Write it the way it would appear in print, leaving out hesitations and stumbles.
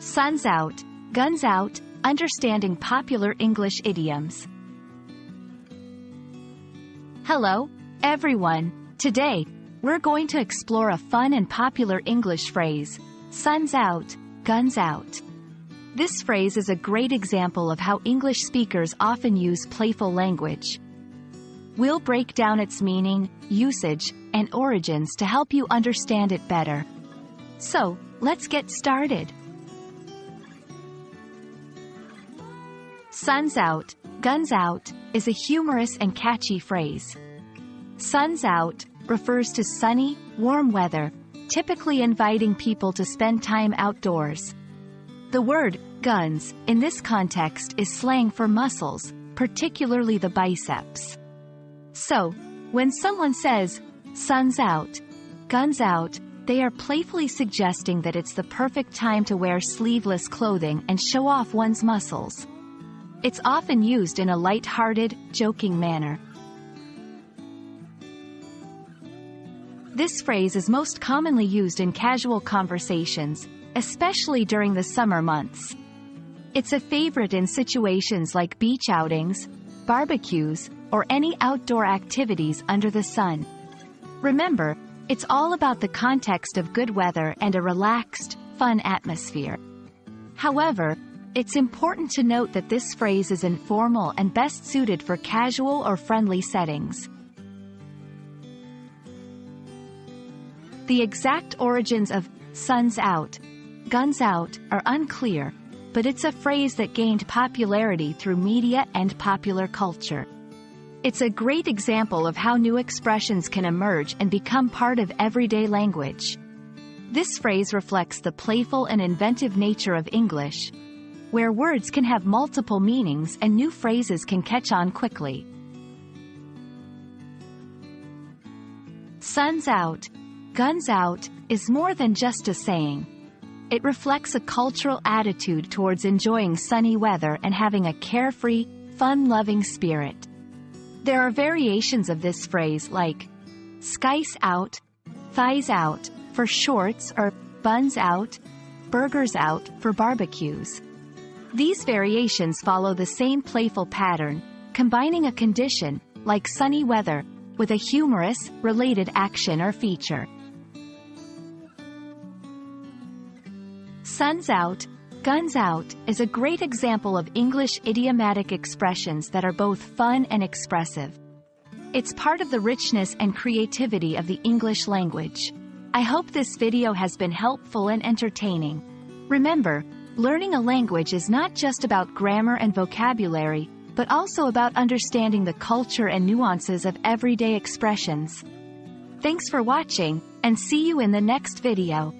Sun's out, guns out, understanding popular English idioms. Hello, everyone. Today, we're going to explore a fun and popular English phrase, sun's out, guns out. This phrase is a great example of how English speakers often use playful language. We'll break down its meaning, usage, and origins to help you understand it better. So, let's get started. Sun's out, guns out is a humorous and catchy phrase. Sun's out refers to sunny, warm weather, typically inviting people to spend time outdoors. The word guns in this context is slang for muscles, particularly the biceps. So, when someone says, sun's out, guns out, they are playfully suggesting that it's the perfect time to wear sleeveless clothing and show off one's muscles. It's often used in a light-hearted, joking manner. This phrase is most commonly used in casual conversations, especially during the summer months. It's a favorite in situations like beach outings, barbecues, or any outdoor activities under the sun. Remember, it's all about the context of good weather and a relaxed, fun atmosphere. However, it's important to note that this phrase is informal and best suited for casual or friendly settings. The exact origins of sun's out, guns out are unclear, but it's a phrase that gained popularity through media and popular culture. It's a great example of how new expressions can emerge and become part of everyday language. This phrase reflects the playful and inventive nature of English, where words can have multiple meanings and new phrases can catch on quickly. Sun's out, guns out is more than just a saying. It reflects a cultural attitude towards enjoying sunny weather and having a carefree, fun-loving spirit. There are variations of this phrase like skice out, thighs out for shorts, or buns out, burgers out for barbecues. These variations follow the same playful pattern, combining a condition, like sunny weather, with a humorous, related action or feature. Sun's out, guns out is a great example of English idiomatic expressions that are both fun and expressive. It's part of the richness and creativity of the English language. I hope this video has been helpful and entertaining. Remember, learning a language is not just about grammar and vocabulary, but also about understanding the culture and nuances of everyday expressions. Thanks for watching, and see you in the next video.